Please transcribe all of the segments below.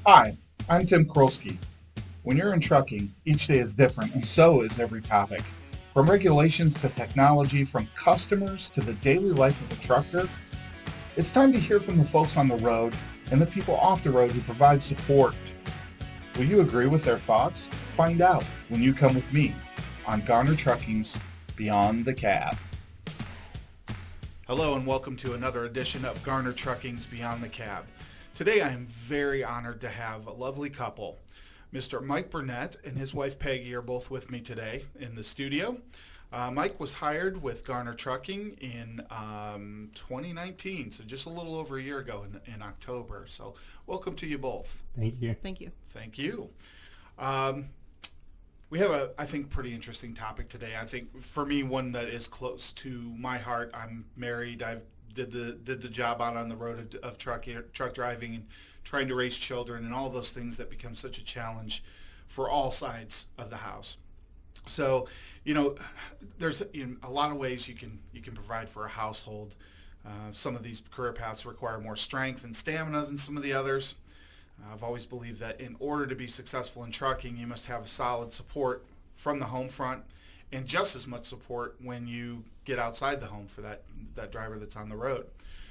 Hi, I'm Tim Krolski. When you're in trucking, each day is different, and so is every topic. From regulations to technology, from customers to the daily life of a trucker, it's time to hear from the folks on the road and the people off the road who provide support. Will you agree with their thoughts? Find out when you come with me on Garner Trucking's Beyond the Cab. Hello and welcome to another edition of Garner Trucking's Beyond the Cab. Today I am very honored to have a lovely couple. Mr. Mike Burnett and his wife Peggy are both with me today in the studio. Mike was hired with Garner Trucking in 2019, so just a little over a year ago in October. So welcome to you both. Thank you. Thank you. Thank you. We have a, I think, pretty interesting topic today. I think for me, one that is close to my heart. I'm married. I've did the job out on the road of truck driving and trying to raise children and all those things that become such a challenge for all sides of the house. So, there's a lot of ways you can provide for a household. Some of these career paths require more strength and stamina than some of the others. I've always believed that in order to be successful in trucking, you must have solid support from the home front and just as much support when you get outside the home for that driver that's on the road.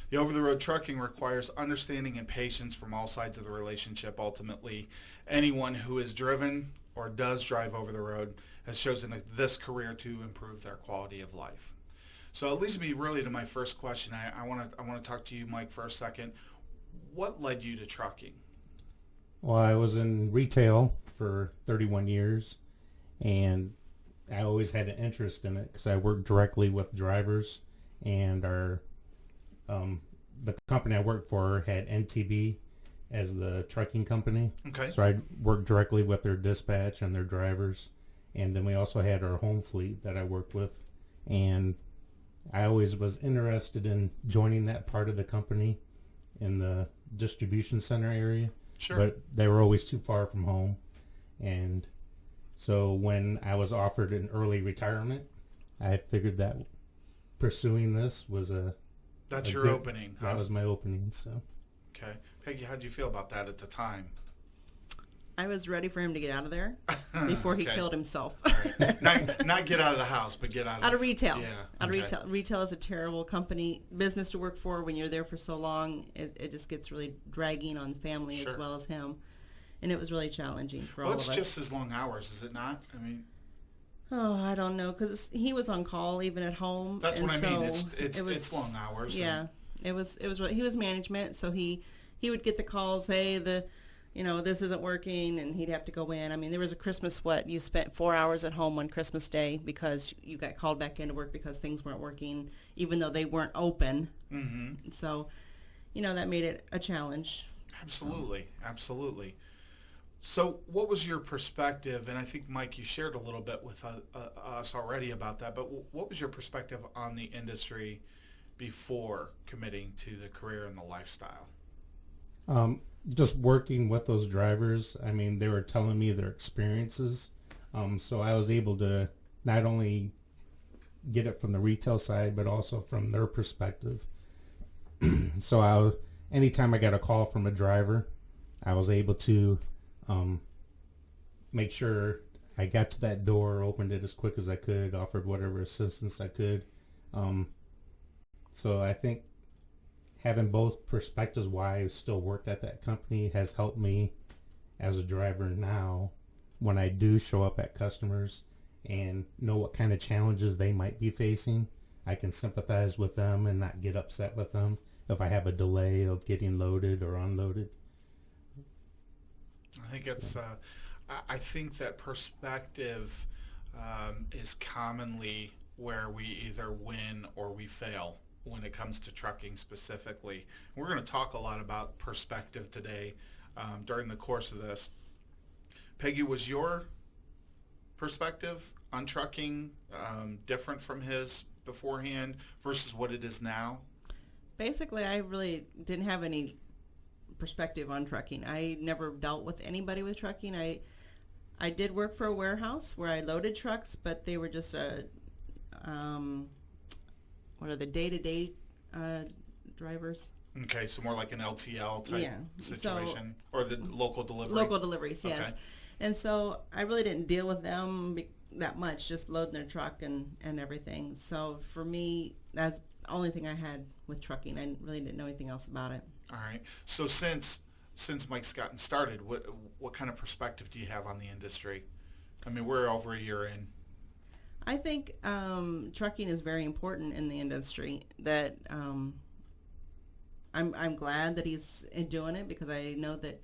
The over-the-road trucking requires understanding and patience from all sides of the relationship. Ultimately, anyone who is driven or does drive over the road has chosen this career to improve their quality of life. So it leads me really to my first question. I want to talk to you, Mike, for a second. What led you to trucking? Well, I was in retail for 31 years, and I always had an interest in it because I worked directly with drivers, and the company I worked for had NTB as the trucking company. Okay. So I worked directly with their dispatch and their drivers, and then we also had our home fleet that I worked with, and I always was interested in joining that part of the company in the distribution center area. Sure. But they were always too far from home, and so when I was offered an early retirement, I figured that pursuing this was That's your opening. Huh? That was my opening. So. Okay. Peggy, how did you feel about that at the time? I was ready for him to get out of there before he Okay. killed himself. Right. Not get out of the house, but get out Out of retail. Yeah. Out of okay. retail. Retail is a terrible business to work for when you're there for so long. It just gets really dragging on the family Sure. as well as him. And it was really challenging for Well, all of it's us. just as long hours, is it not? I mean, Oh, I don't know, because he was on call even at home. that's and what I mean. so It's long hours. Yeah, it was. He was management, so he would get the calls. Hey, this isn't working, and he'd have to go in. I mean, there was a Christmas you spent 4 hours at home on Christmas Day because you got called back into work because things weren't working, even though they weren't open. Mm-hmm. So, that made it a challenge. Absolutely. So what was your perspective, and I think, Mike, you shared a little bit with us already about that, but what was your perspective on the industry before committing to the career and the lifestyle? Just working with those drivers, I mean, they were telling me their experiences, so I was able to not only get it from the retail side, but also from their perspective. So anytime I got a call from a driver, I was able to make sure I got to that door, opened it as quick as I could, offered whatever assistance I could. So I think having both perspectives why I still worked at that company has helped me as a driver now when I do show up at customers and know what kind of challenges they might be facing. I can sympathize with them and not get upset with them if I have a delay of getting loaded or unloaded. I think it's. I think that perspective is commonly where we either win or we fail when it comes to trucking specifically. We're going to talk a lot about perspective today during the course of this. Peggy, was your perspective on trucking different from his beforehand versus what it is now? Basically, I really didn't have any perspective on trucking. I never dealt with anybody with trucking. I did work for a warehouse where I loaded trucks, but they were just what are the day-to-day drivers? Okay, so more like an LTL type Yeah. situation, or the local delivery. Local deliveries, yes. Okay. And so I really didn't deal with them that much, just loading their truck and everything. So for me, that's the only thing I had with trucking. I really didn't know anything else about it. All right. So since Mike's gotten started, what kind of perspective do you have on the industry? I mean, we're over a year in. I think trucking is very important in the industry. That I'm glad that he's doing it, because I know that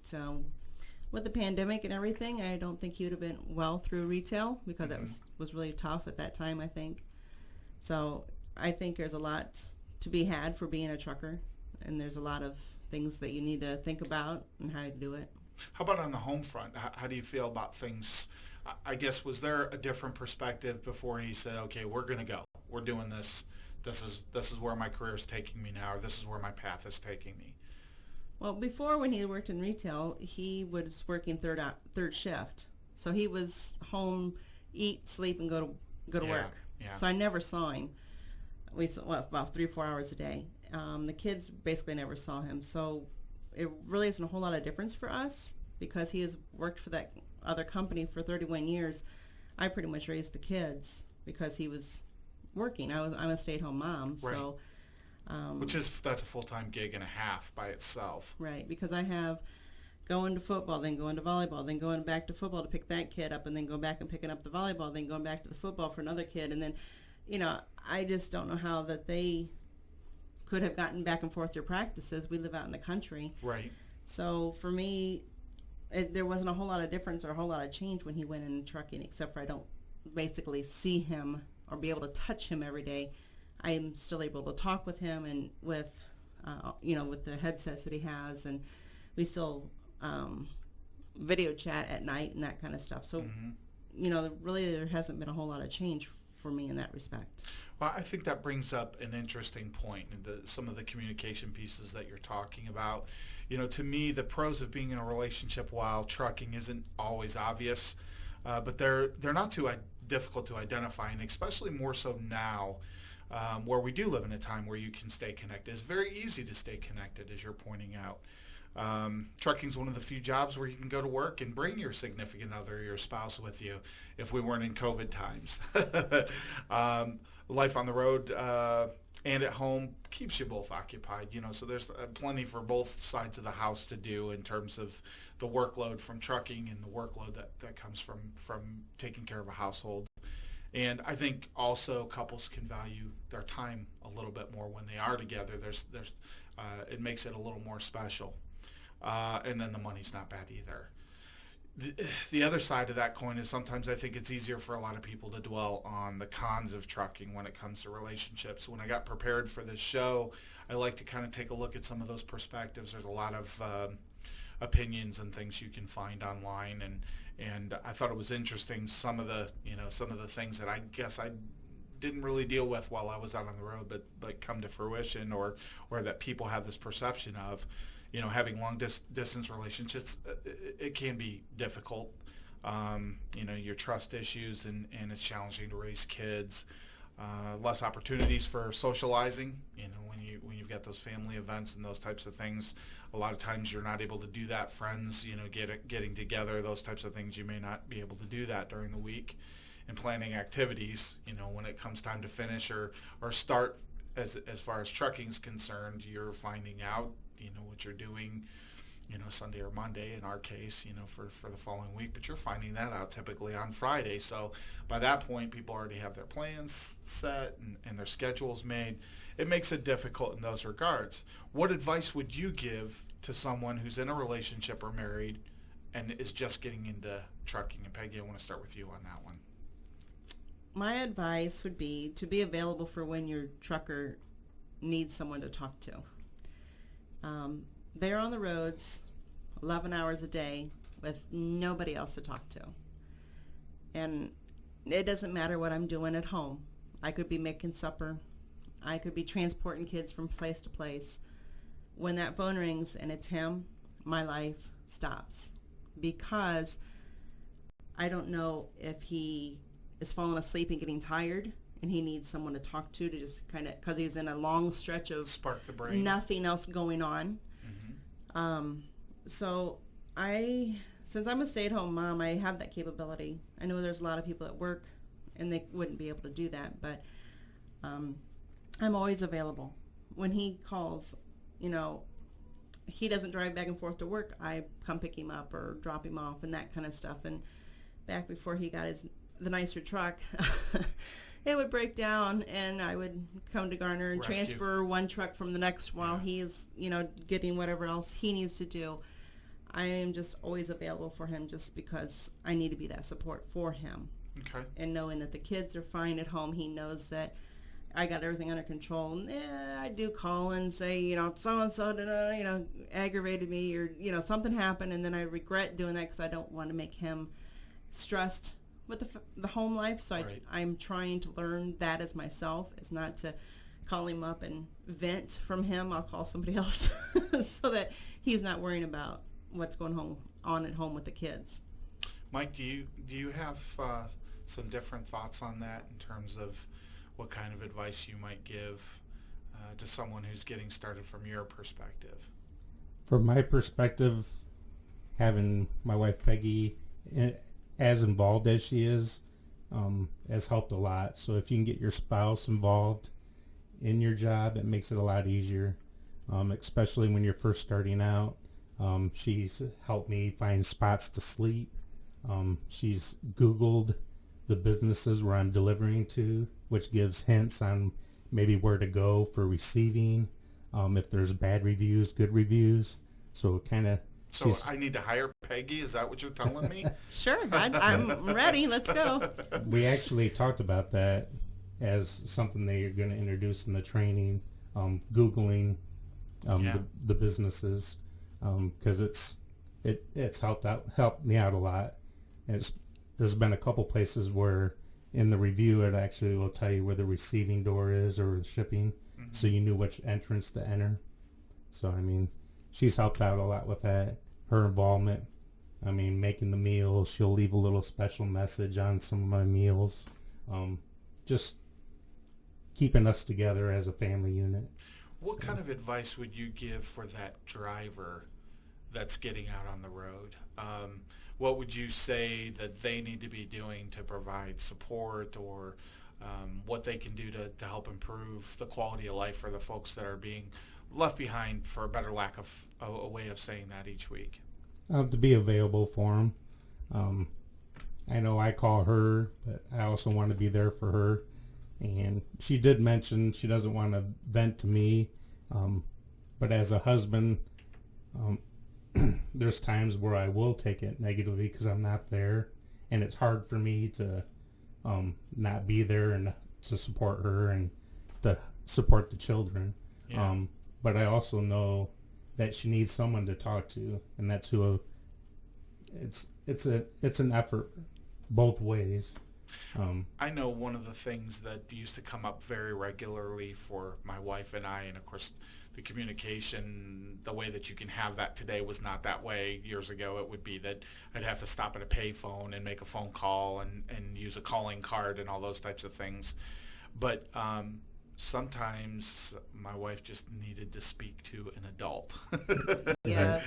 with the pandemic and everything, I don't think he would have been well through retail, because that was really tough at that time, I think. So I think there's a lot to be had for being a trucker, and there's a lot of things that you need to think about and how to do it. How about on the home front? How do you feel about things? I guess, was there a different perspective before he said, okay, we're going to go. We're doing this. This is where my career is taking me now, or this is where my path is taking me? Well, before, when he worked in retail, he was working third shift. So he was home, eat, sleep, and go to work. Yeah. So I never saw him. We saw about 3-4 hours a day. The kids basically never saw him. So it really isn't a whole lot of difference for us, because he has worked for that other company for 31 years. I pretty much raised the kids because he was working. I'm a stay-at-home mom, right. So that's a full-time gig and a half by itself. Right, because I have going to football, then going to volleyball, then going back to football to pick that kid up, and then going back and picking up the volleyball, then going back to the football for another kid, and then, I just don't know how that they could have gotten back and forth their practices. We live out in the country. Right. So for me, there wasn't a whole lot of difference or a whole lot of change when he went in trucking, except for I don't basically see him or be able to touch him every day. I am still able to talk with him, and with the headsets that he has, and we still video chat at night and that kind of stuff. So, really there hasn't been a whole lot of change for me in that respect. Well, I think that brings up an interesting point, some of the communication pieces that you're talking about. To me, the pros of being in a relationship while trucking isn't always obvious, but they're not too difficult to identify, and especially more so now, where we do live in a time where you can stay connected. It's very easy to stay connected, as you're pointing out. Trucking is one of the few jobs where you can go to work and bring your significant other, your spouse, with you, if we weren't in COVID times. Life on the road and at home keeps you both occupied, so there's plenty for both sides of the house to do in terms of the workload from trucking and the workload that comes from taking care of a household. And I think also couples can value their time a little bit more when they are together. It makes it a little more special. And then the money's not bad either. The other side of that coin is sometimes I think it's easier for a lot of people to dwell on the cons of trucking when it comes to relationships. When I got prepared for this show, I like to kind of take a look at some of those perspectives. There's a lot of opinions and things you can find online, and I thought it was interesting some of the things that I guess I didn't really deal with while I was out on the road, but come to fruition, or that people have this perception of. Having long distance relationships, it can be difficult. Your trust issues, and it's challenging to raise kids. Less opportunities for socializing. When you've got those family events and those types of things, a lot of times you're not able to do that. Friends, getting together, those types of things, you may not be able to do that during the week. And planning activities, when it comes time to finish or start, as far as trucking's concerned, you're finding out what you're doing Sunday or Monday in our case for the following week, but you're finding that out typically on Friday. So by that point, people already have their plans set and their schedules made. It makes it difficult in those regards. What advice would you give to someone who's in a relationship or married and is just getting into trucking? And Peggy, I want to start with you on that one. My advice would be to be available for when your trucker needs someone to talk to. They're on the roads 11 hours a day with nobody else to talk to. And it doesn't matter what I'm doing at home. I could be making supper. I could be transporting kids from place to place. When that phone rings and it's him, my life stops, because I don't know if he is falling asleep and getting tired and he needs someone to talk to just kind of, because he's in a long stretch of spark the brain, nothing else going on. So since I'm a stay-at-home mom, I have that capability. I know there's a lot of people at work and they wouldn't be able to do that, but I'm always available. When he calls, he doesn't drive back and forth to work. I come pick him up or drop him off and that kind of stuff. And back before he got the nicer truck, it would break down, and I would come to Garner and Rescue. transfer one truck from the next while he's, getting whatever else he needs to do. I am just always available for him just because I need to be that support for him. Okay. And knowing that the kids are fine at home, he knows that I got everything under control. And I do call and say, so-and-so, aggravated me, or, something happened, and then I regret doing that because I don't want to make him stressed with the home life. So Right. I'm trying to learn that as myself, is not to call him up and vent from him. I'll call somebody else so that he's not worrying about what's going on at home with the kids. Mike, do you have some different thoughts on that in terms of what kind of advice you might give to someone who's getting started from your perspective? From my perspective, having my wife Peggy as involved as she is has helped a lot. So if you can get your spouse involved in your job, it makes it a lot easier, especially when you're first starting out. She's helped me find spots to sleep. She's Googled the businesses where I'm delivering to, which gives hints on maybe where to go for receiving, if there's bad reviews, good reviews. So kind of. So I need to hire Peggy? Is that what you're telling me? Sure, I'm ready. Let's go. We actually talked about that as something that you're going to introduce in the training, Googling the businesses, because it's helped me out a lot. And there's been a couple places where in the review it actually will tell you where the receiving door is or the shipping, so you knew which entrance to enter. So I mean, she's helped out a lot with that. Her involvement, I mean, making the meals, she'll leave a little special message on some of my meals, just keeping us together as a family unit. What kind of advice would you give for that driver that's getting out on the road? What would you say that they need to be doing to provide support, or what they can do to help improve the quality of life for the folks that are being left behind, for a better lack of a way of saying that, each week? To be available for them. I know I call her, but I also want to be there for her. And she did mention she doesn't want to vent to me, but as a husband, there's times where I will take it negatively because I'm not there, and it's hard for me to not be there and to support her and to support the children. Yeah. But I also know that she needs someone to talk to, and that's who. It's an effort both ways. I know one of the things that used to come up very regularly for my wife and I, and of course the communication, the way that you can have that today was not that way years ago. It would be that I'd have to stop at a payphone and make a phone call and use a calling card and all those types of things. But sometimes my wife just needed to speak to an adult. Yeah.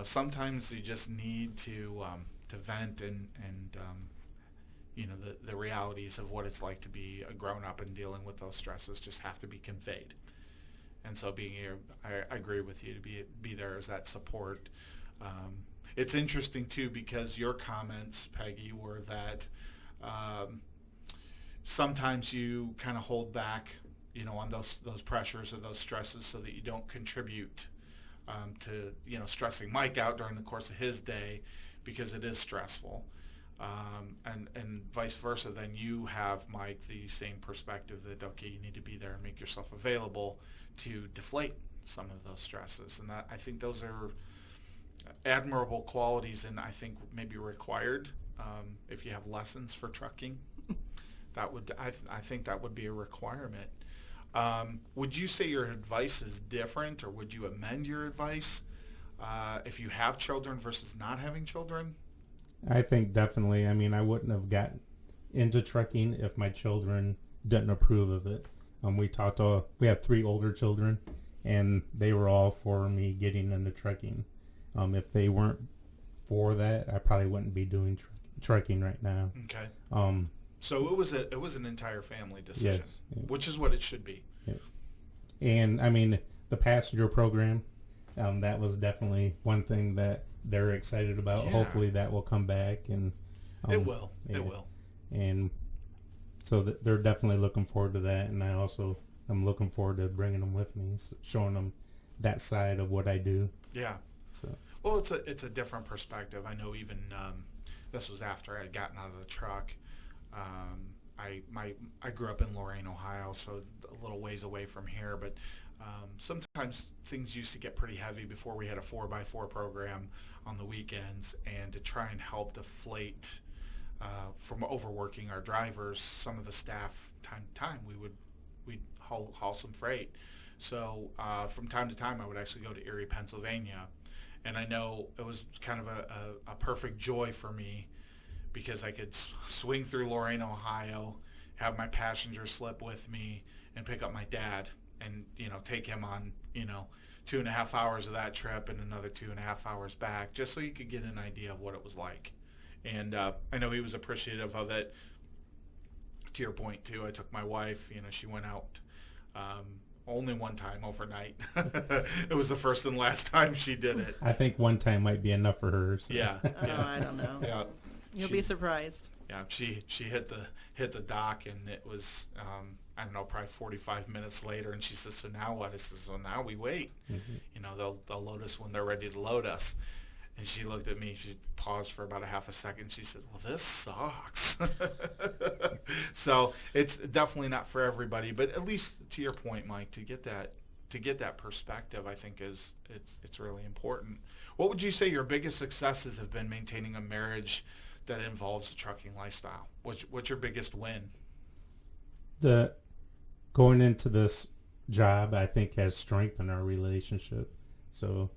Sometimes you just need to vent and the realities of what it's like to be a grown-up and dealing with those stresses just have to be conveyed. And so being here, I agree with you, to be there as that support. It's interesting, too, because your comments, Peggy, were that sometimes you kind of hold back, on those pressures or those stresses so that you don't contribute to, stressing Mike out during the course of his day, because it is stressful. And vice versa, then you have, Mike, the same perspective that, okay, you need to be there and make yourself available to deflate some of those stresses. And I think those are admirable qualities, and I think maybe required if you have lessons for trucking. I think that would be a requirement. Would you say your advice is different, or would you amend your advice if you have children versus not having children? I think definitely. I mean, I wouldn't have gotten into trucking if my children didn't approve of it. We have 3 older children, and they were all for me getting into trucking. If they weren't for that, I probably wouldn't be doing trucking right now. Okay. So it was an entire family decision, Yes, yeah. which is what it should be. Yeah. And I mean, the passenger program, that was definitely one thing that they're excited about. Yeah. Hopefully that will come back, and It will. yeah. It will. And so they're definitely looking forward to that, and I'm looking forward to bringing them with me, showing them that side of what I do. Yeah. So Well, it's a different perspective. I know even this was after I had gotten out of the truck. I grew up in Lorain, Ohio, so a little ways away from here. But sometimes things used to get pretty heavy before we had a 4x4 program on the weekends, and to try and help deflate from overworking our drivers, some of the staff time to time we'd haul some freight. So from time to time I would actually go to Erie, Pennsylvania. And I know it was kind of a perfect joy for me because I could swing through Lorain, Ohio, have my passenger slip with me, and pick up my dad and, take him on, 2.5 hours of that trip and another 2.5 hours back, just so you could get an idea of what it was like. And I know he was appreciative of it. To your point, too, I took my wife, she went out only one time overnight. It was the first and last time she did it. I think one time might be enough for her. So. Yeah. Oh, I don't know. Yeah. You'll be surprised. Yeah, she hit the dock, and it was I don't know, probably 45 minutes later, and she says, "So now what?" I says, "So now we wait. Mm-hmm. They'll load us when they're ready to load us." And she looked at me. She paused for about a half a second. She said, "Well, this sucks." So it's definitely not for everybody, but at least to your point, Mike, to get that perspective, I think it's really important. What would you say your biggest successes have been maintaining a marriage that involves the trucking lifestyle? What's your biggest win? Going into this job, I think, has strengthened our relationship. So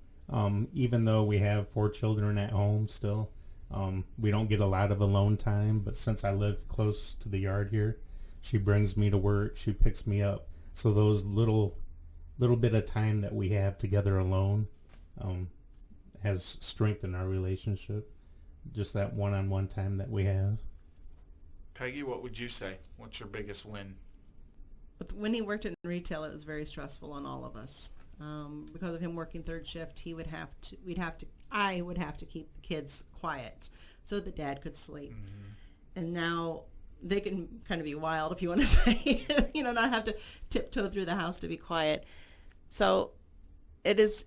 even though we have 4 children at home still, we don't get a lot of alone time. But since I live close to the yard here, she brings me to work. She picks me up. So those little bit of time that we have together alone has strengthened our relationship. Just that one-on-one time that we have. Peggy, what would you say? What's your biggest win? When he worked in retail, it was very stressful on all of us. Because of him working third shift, I would have to keep the kids quiet so that Dad could sleep. Mm-hmm. And now they can kind of be wild, if you want to say, not have to tiptoe through the house to be quiet. So it is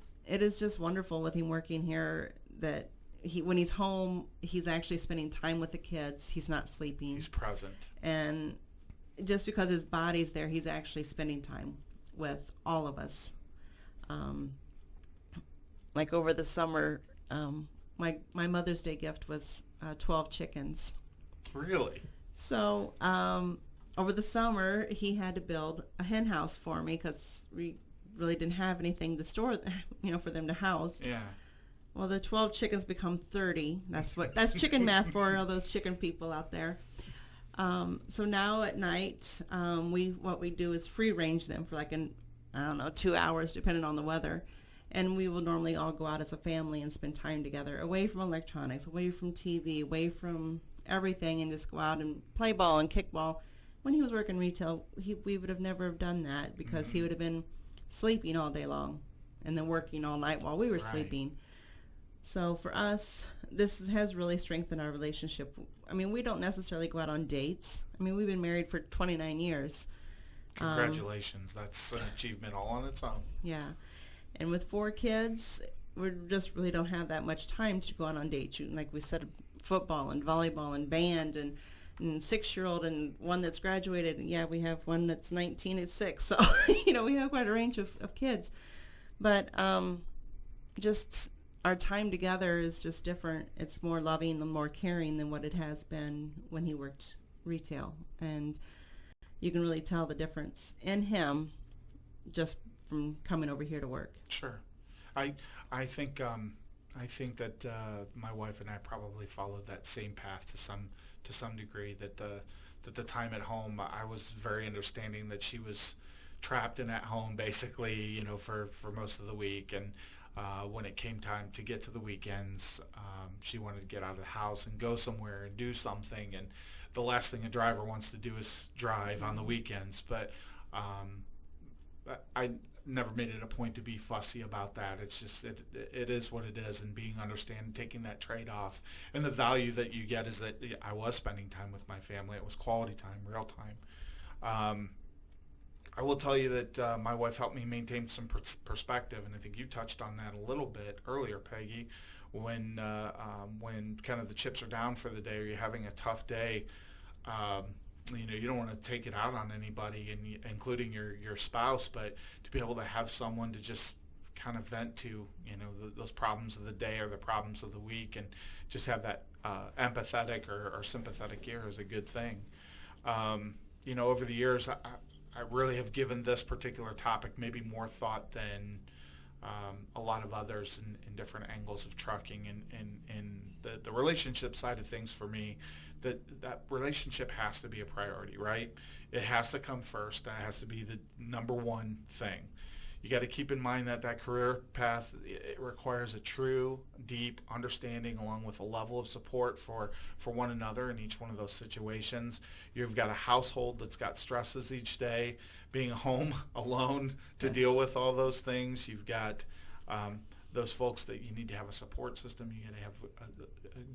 just wonderful with him working here that when he's home, he's actually spending time with the kids. He's not sleeping. He's present. And just because his body's there, he's actually spending time with all of us. Like over the summer, my Mother's Day gift was 12 chickens. Really? So over the summer, he had to build a hen house for me because we really didn't have anything to store, for them to house. Yeah. Well, the 12 chickens become 30. That's chicken math for all those chicken people out there. So now at night, what we do is free range them for 2 hours, depending on the weather. And we will normally all go out as a family and spend time together, away from electronics, away from TV, away from everything, and just go out and play ball and kick ball. When he was working retail, we would have never have done that because he would have been sleeping all day long and then working all night while we were sleeping. So for us, this has really strengthened our relationship. I mean, we don't necessarily go out on dates. I mean, we've been married for 29 years. Congratulations. That's an achievement all on its own. Yeah. And with 4 kids, we just really don't have that much time to go out on dates. Like we said, football and volleyball and band and 6-year-old and one that's graduated. Yeah, we have one that's 19 at 6. So, we have quite a range of kids. But just our time together is just different. It's more loving and more caring than what it has been when he worked retail. And you can really tell the difference in him just from coming over here to work. Sure. I think that my wife and I probably followed that same path to some degree, that that the time at home, I was very understanding that she was trapped in at home basically, for most of the week. And when it came time to get to the weekends, she wanted to get out of the house and go somewhere and do something. And the last thing a driver wants to do is drive on the weekends. But I never made it a point to be fussy about that. It's just it is what it is, and being understanding, taking that trade-off, and the value that you get is that I was spending time with my family. It was quality time, real time. I will tell you that my wife helped me maintain some perspective, and I think you touched on that a little bit earlier, Peggy, when kind of the chips are down for the day, or you're having a tough day. You don't want to take it out on anybody, including your spouse, but to be able to have someone to just kind of vent to, those problems of the day or the problems of the week, and just have that empathetic or sympathetic ear is a good thing. Over the years, I really have given this particular topic maybe more thought than a lot of others in different angles of trucking, and the relationship side of things for me. That relationship has to be a priority, right? It has to come first. That has to be the number one thing. You got to keep in mind that career path, it requires a true, deep understanding along with a level of support for one another in each one of those situations. You've got a household that's got stresses each day, being home alone to deal with all those things. You've got those folks that you need to have a support system. You got to have a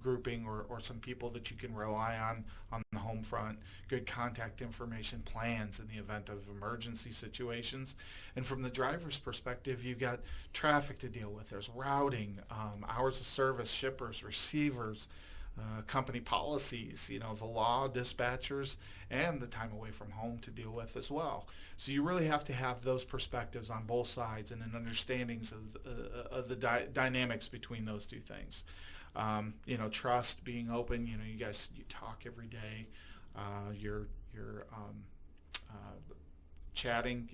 grouping or some people that you can rely on the home front, good contact information, plans in the event of emergency situations. And from the driver's perspective, you've got traffic to deal with. There's routing, hours of service, shippers, receivers, company policies, the law, dispatchers, and the time away from home to deal with as well. So you really have to have those perspectives on both sides and an understandings of the dynamics between those two things. Trust, being open. You guys, you talk every day. You're chatting.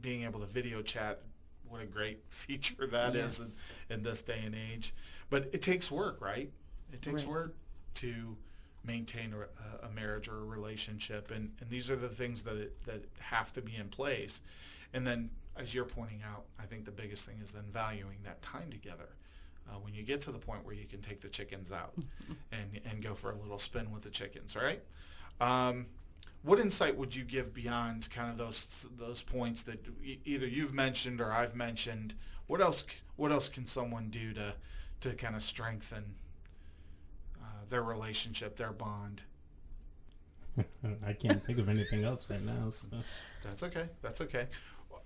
Being able to video chat. What a great feature that is in this day and age. But it takes work, right? It takes work to maintain a marriage or a relationship, and these are the things that have to be in place. And then, as you're pointing out, I think the biggest thing is then valuing that time together. When you get to the point where you can take the chickens out and go for a little spin with the chickens, right? What insight would you give beyond kind of those points that either you've mentioned or I've mentioned? What else can someone do to kind of strengthen their relationship, their bond? I can't think of anything else right now. So. That's okay.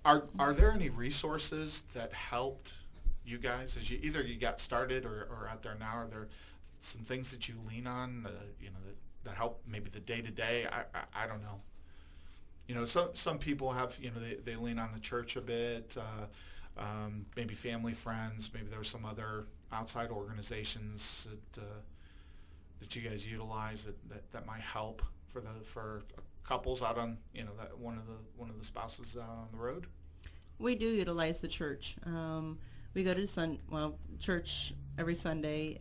Are there any resources that helped you guys as you got started or out there now? Are there some things that you lean on, that help maybe the day-to-day? I don't know. Some people have, they lean on the church a bit, maybe family, friends, maybe there's some other outside organizations that you guys utilize that might help for couples out on, that one of the spouses out on the road. We do utilize the church. We go to church every Sunday,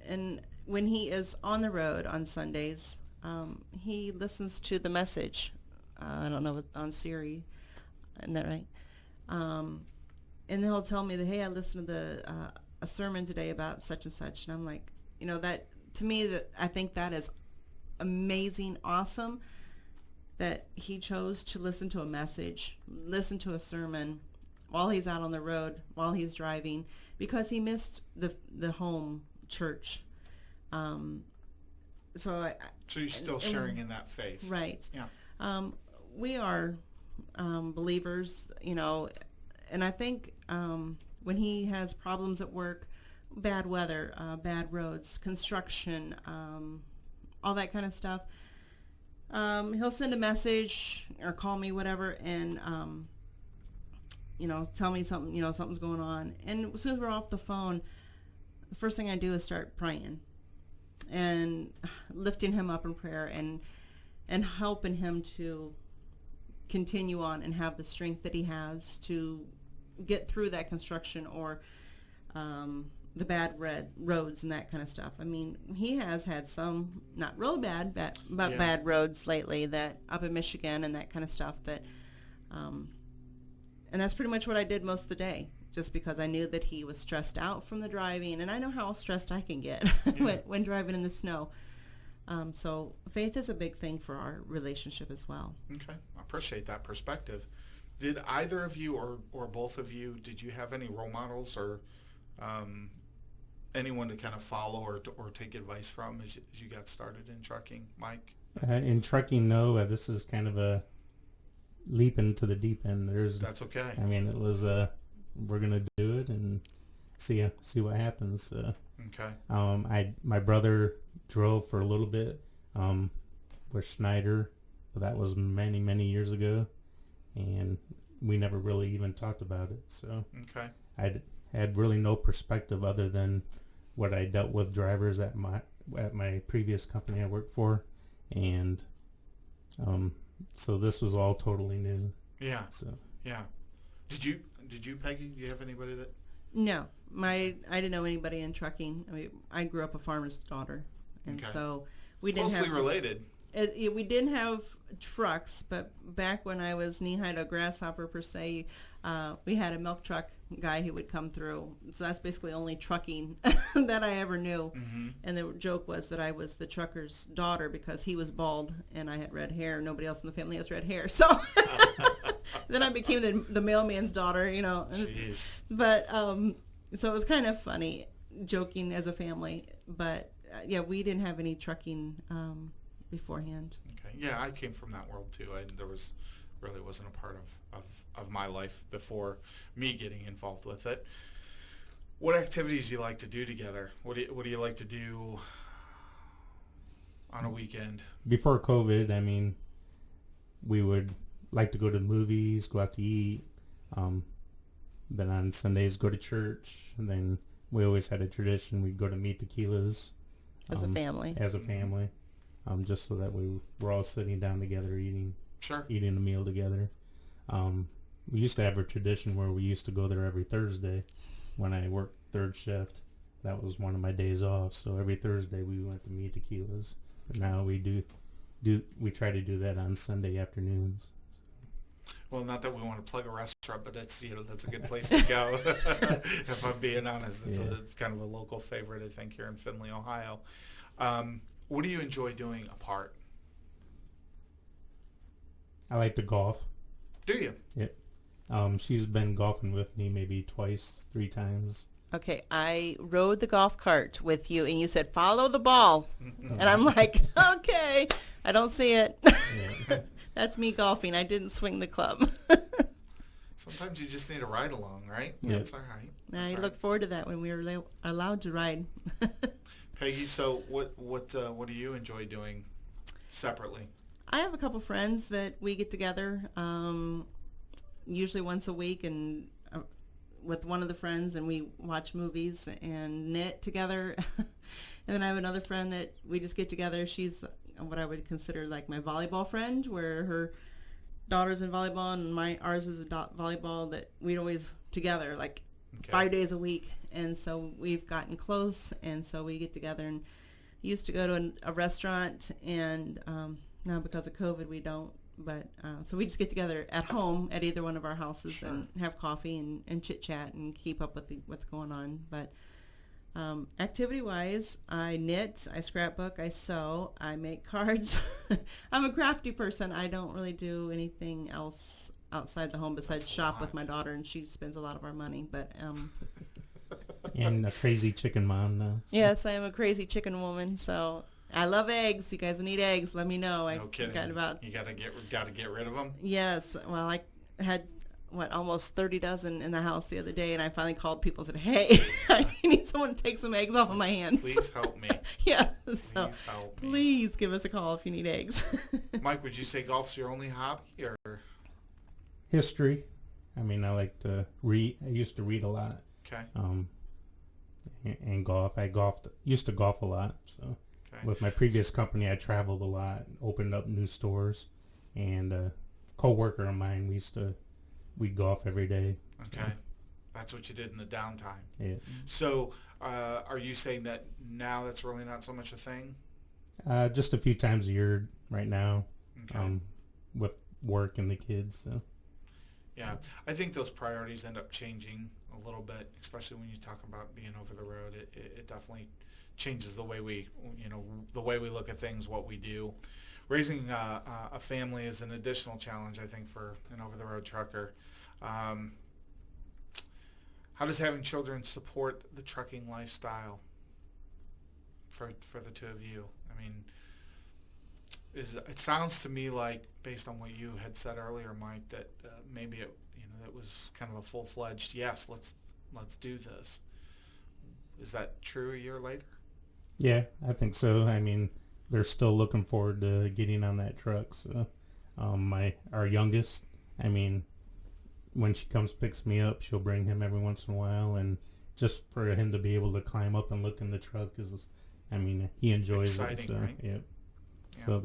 and when he is on the road on Sundays, he listens to the message. I don't know, on Siri, isn't that right? And then he'll tell me that, hey, I listened to a sermon today about such and such, and I'm like, that to me, that I think that is amazing, awesome, that he chose to listen to a message, listen to a sermon while he's out on the road, while he's driving, because he missed the home church. So you're still sharing in that faith, right? Yeah. We are believers, and I think when he has problems at work, bad weather, bad roads, construction, all that kind of stuff, he'll send a message or call me, whatever, and tell me something, something's going on. And as soon as we're off the phone, the first thing I do is start praying and lifting him up in prayer and helping him to continue on and have the strength that he has to get through that construction or the bad roads and that kind of stuff. I mean, he has had some not real bad, but bad roads lately that up in Michigan and that kind of stuff. That, and that's pretty much what I did most of the day, just because I knew that he was stressed out from the driving, and I know how stressed I can get when driving in the snow. So faith is a big thing for our relationship as well. Okay, I appreciate that perspective. Did either of you or both of you, did you have any role models or anyone to kind of follow or take advice from as you got started in trucking? Mike? In trucking, no. This is kind of a leap into the deep end. That's okay. I mean, it was we're gonna do it and see what happens. Okay. My brother drove for a little bit with Schneider, but that was many years ago, and we never really even talked about it. So okay. I had really no perspective other than what I dealt with drivers at my previous company I worked for, and so this was all totally new. Yeah. So yeah. Did you Peggy? Do you have anybody that? No, I didn't know anybody in trucking. I mean, I grew up a farmer's daughter, and so we didn't closely related. We didn't have trucks, but back when I was knee-high to a grasshopper per se, we had a milk truck guy who would come through. So that's basically only trucking that I ever knew. Mm-hmm. And the joke was that I was the trucker's daughter because he was bald and I had red hair. Nobody else in the family has red hair. So then I became the mailman's daughter, you know. Jeez. But so it was kind of funny joking as a family. But yeah, we didn't have any trucking beforehand. Okay. Yeah, I came from that world too. There really wasn't a part of my life before me getting involved with it. What activities do you like to do together? What do you like to do on a weekend? Before COVID, I mean, we would like to go to the movies, go out to eat. Then on Sundays, go to church. And then we always had a tradition. We'd go to meet tequilas. As a family. Just so that we were all sitting down together eating a meal together. We used to have a tradition where we used to go there every Thursday when I worked third shift. That was one of my days off. So every Thursday we went to meet tequilas. But now we we try to do that on Sunday afternoons. Well, not that we want to plug a restaurant, but that's a good place to go. If I'm being honest, it's kind of a local favorite, I think, here in Findlay, Ohio. What do you enjoy doing apart? I like to golf. Do you? Yep. She's been golfing with me maybe 3 times. Okay, I rode the golf cart with you, and you said, follow the ball. And I'm like, okay, I don't see it. Yeah. That's me golfing. I didn't swing the club. Sometimes you just need a ride along, right? Yeah. That's all right. I look forward to that when we were allowed to ride. Peggy, so what do you enjoy doing separately? I have a couple friends that we get together usually once a week and with one of the friends, and we watch movies and knit together. And then I have another friend that we just get together. She's what I would consider like my volleyball friend, where her daughter's in volleyball and ours is volleyball, that we'd always together like 5 days a week. And so we've gotten close, and so we get together and used to go to a restaurant, and now because of COVID we don't, but so we just get together at home at either one of our houses and have coffee and chit chat and keep up with what's going on. But activity wise, I knit, I scrapbook, I sew, I make cards. I'm a crafty person. I don't really do anything else outside the home besides shop with my daughter, and she spends a lot of our money. But and a crazy chicken mom now. So. Yes, I am a crazy chicken woman. So I love eggs. You guys need eggs? Let me know. No kidding. You gotta get rid of them. Yes. Well, I had almost 30 dozen in the house the other day, and I finally called people and said, "Hey, I need someone to take some eggs off of my hands. Please help me." Yeah. Please help me. Please give us a call if you need eggs. Mike, would you say golf's your only hobby, or history? I mean, I like to read. I used to read a lot. Okay. And golf. Used to golf a lot. So with my previous company, I traveled a lot, opened up new stores, and a co-worker of mine, we'd golf every day. Okay. That's what you did in the downtime. Yeah. So are you saying that now that's really not so much a thing? Just a few times a year right now, Okay. with work and the kids. So. Yeah, I think those priorities end up changing a little bit, especially when you talk about being over the road. It definitely changes the way we look at things, what we do. Raising a family is an additional challenge, I think, for an over-the-road trucker. How does having children support the trucking lifestyle for the two of you? I mean, it sounds to me like, based on what you had said earlier, Mike, that maybe it was kind of a full-fledged yes, let's do this. Is that true a year later? Yeah, I think so. I mean, they're still looking forward to getting on that truck. So, our youngest, I mean, when she picks me up, she'll bring him every once in a while, and just for him to be able to climb up and look in the truck is, I mean, he enjoys exciting, it. So, right? yeah. Yeah. So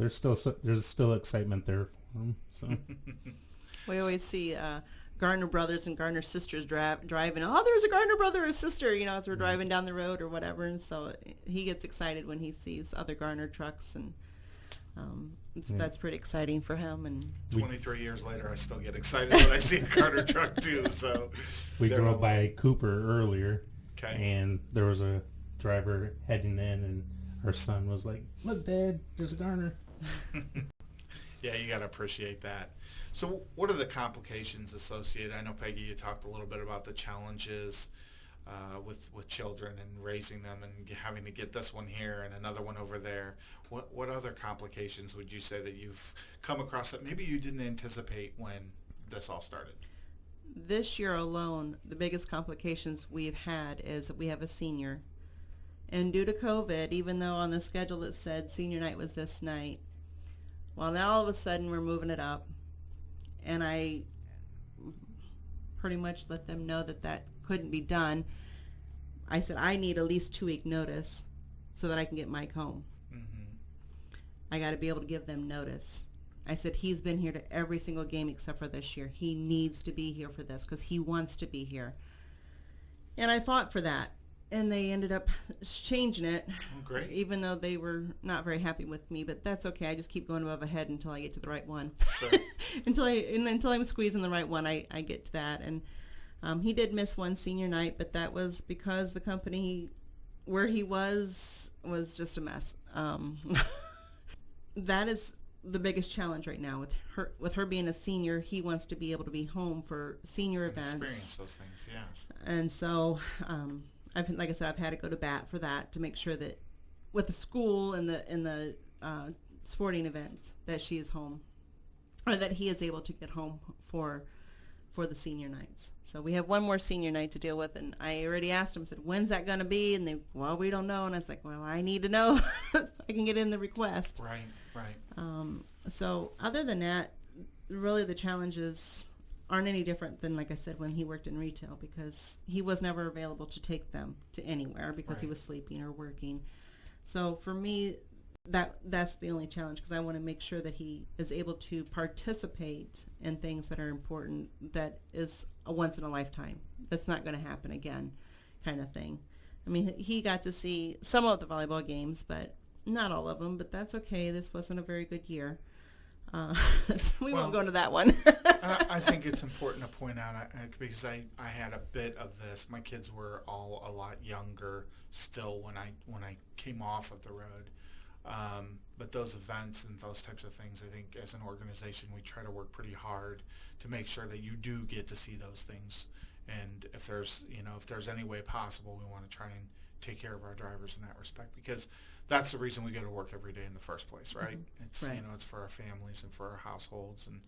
there's still excitement there for him. So. We always see Garner brothers and Garner sisters driving. Oh, there's a Garner brother or sister, as we're driving down the road or whatever. And so he gets excited when he sees other Garner trucks, and that's pretty exciting for him. And 23 years later, I still get excited when I see a Garner truck too. So we drove by Cooper earlier, okay, and there was a driver heading in, and our son was like, "Look, Dad, there's a Garner." Yeah, you got to appreciate that. So what are the complications associated? I know, Peggy, you talked a little bit about the challenges with children and raising them and having to get this one here and another one over there. What other complications would you say that you've come across that maybe you didn't anticipate when this all started? this year alone, the biggest complications we've had is that we have a senior. And due to COVID, even though on the schedule it said senior night was this night, well, now all of a sudden we're moving it up. And I pretty much let them know that that couldn't be done. I said, I need at least 2-week notice so that I can get Mike home. Mm-hmm. I got to be able to give them notice. I said, he's been here to every single game except for this year. He needs to be here for this because he wants to be here. And I fought for that. And they ended up changing it. Oh, great. Even though they were not very happy with me, but that's okay. I just keep going above ahead until I get to the right one. Sure. until I'm squeezing the right one, I get to that. And he did miss one senior night, but that was because the company where he was just a mess. That is the biggest challenge right now with her being a senior. He wants to be able to be home for senior events. Experience those things, yes. And so, like I said, I've had to go to bat for that to make sure that with the school and the sporting events that she is home, or that he is able to get home for the senior nights. So we have one more senior night to deal with, and I already asked them, said, when's that going to be? And we don't know. And I was like, well, I need to know so I can get in the request. Right. So other than that, really the challenges aren't any different than, like I said, when he worked in retail, because he was never available to take them to anywhere because he was sleeping or working. So for me, that's the only challenge, because I want to make sure that he is able to participate in things that are important, that is a once in a lifetime. That's not going to happen again kind of thing. I mean, he got to see some of the volleyball games, but not all of them, but that's okay. This wasn't a very good year. So we won't go into that one. I think it's important to point out, because I had a bit of this. My kids were all a lot younger still when I came off of the road. But those events and those types of things, I think as an organization, we try to work pretty hard to make sure that you do get to see those things. And if there's any way possible, we want to try and take care of our drivers in that respect, because that's the reason we go to work every day in the first place, right? Mm-hmm. It's right. It's for our families and for our households, and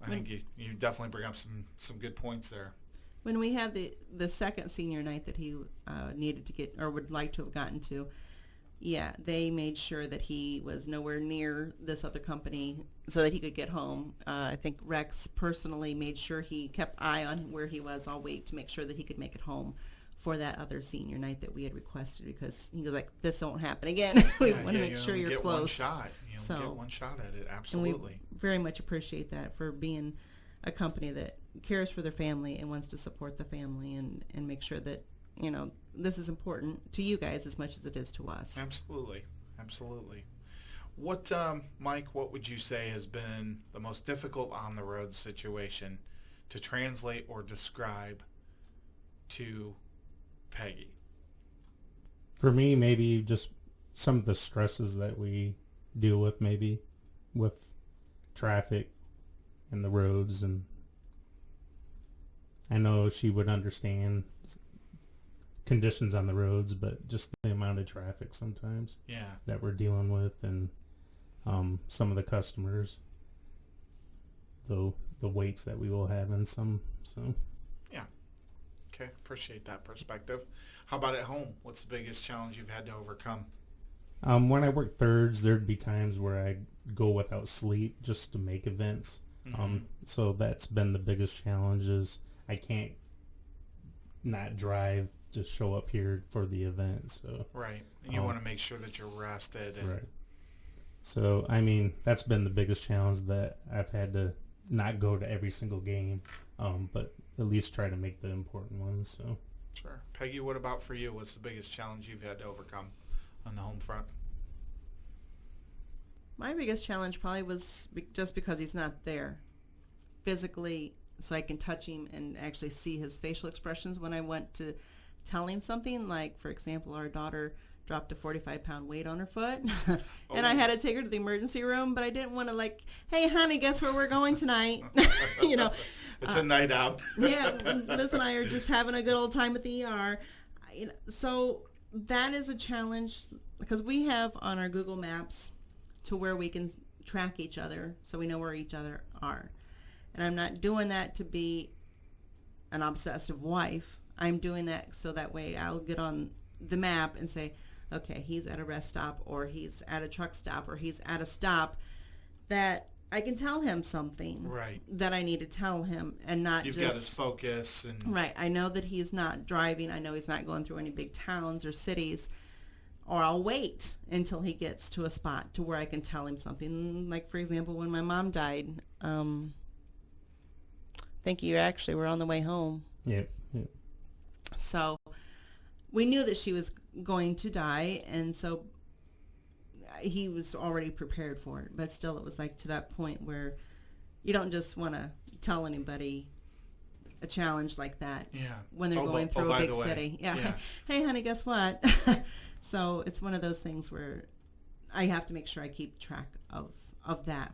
I think you definitely bring up some good points there. When we had the second senior night that he needed to get, or would like to have gotten to, yeah, they made sure that he was nowhere near this other company so that he could get home. I think Rex personally made sure he kept eye on where he was all week to make sure that he could make it home for that other senior night that we had requested, because he was like, this won't happen again. We want to make sure you're get close. One shot. Get one shot at it, absolutely. And we very much appreciate that for being a company that cares for their family and wants to support the family and make sure that, this is important to you guys as much as it is to us. Absolutely. Absolutely. What, Mike, what would you say has been the most difficult on-the-road situation to translate or describe to Peggy? For me, maybe just some of the stresses that we deal with, maybe with traffic and the roads, and I know she would understand conditions on the roads, but just the amount of traffic sometimes that we're dealing with, and some of the customers, the waits that we will have in some. So yeah, okay, appreciate that perspective. How about at home? What's the biggest challenge you've had to overcome? When I work thirds, there'd be times where I'd go without sleep just to make events. So that's been the biggest challenge, is I can't not drive to show up here for the event. So right, and you want to make sure that you're rested. And right. So I mean, that's been the biggest challenge, that I've had to not go to every single game, but at least try to make the important ones. So sure. Peggy, what about for you? What's the biggest challenge you've had to overcome on the home front? My biggest challenge probably was just because he's not there physically, so I can touch him and actually see his facial expressions when I went to tell him something. Like, for example, our daughter dropped a 45-pound weight on her foot, and I had to take her to the emergency room, but I didn't want to hey, honey, guess where we're going tonight? It's a night out. Yeah, Liz and I are just having a good old time at the ER. So that is a challenge, because we have on our Google Maps to where we can track each other, so we know where each other are. And I'm not doing that to be an obsessive wife. I'm doing that so that way I'll get on the map and say, okay, he's at a rest stop, or he's at a truck stop, or he's at a stop, that I can tell him something right that I need to tell him, and not You've got his focus. And right. I know that he's not driving. I know he's not going through any big towns or cities. Or I'll wait until he gets to a spot to where I can tell him something. Like, for example, when my mom died, thank you, actually, we're on the way home. Yep. So we knew that she was going to die, and so he was already prepared for it. But still, it was to that point where you don't just want to tell anybody a challenge like that when they're going through a big city. Yeah. Hey, honey, guess what? So it's one of those things where I have to make sure I keep track of that,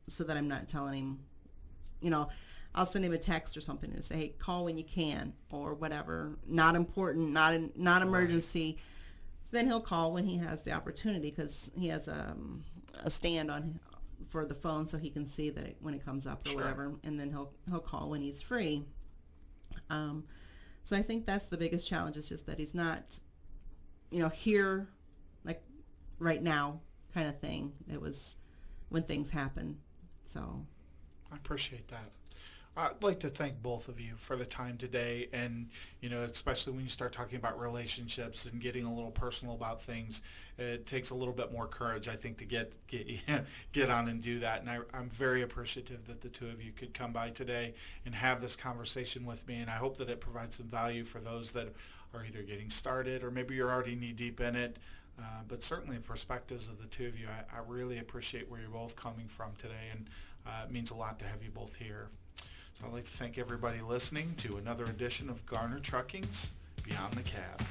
so that I'm not telling him, I'll send him a text or something and say, hey, call when you can, or whatever, not important, not emergency. Right. So then he'll call when he has the opportunity, because he has a stand on for the phone, so he can see that when it comes up or whatever, and then he'll call when he's free. So I think that's the biggest challenge, is just that he's not here, right now, kind of thing. It was when things happen. So I appreciate that. I'd like to thank both of you for the time today, and especially when you start talking about relationships and getting a little personal about things, it takes a little bit more courage, I think, to get on and do that. And I'm very appreciative that the two of you could come by today and have this conversation with me, and I hope that it provides some value for those that are either getting started, or maybe you're already knee-deep in it. But certainly the perspectives of the two of you, I really appreciate where you're both coming from today, and it means a lot to have you both here. So I'd like to thank everybody listening to another edition of Garner Trucking's Beyond the Cab.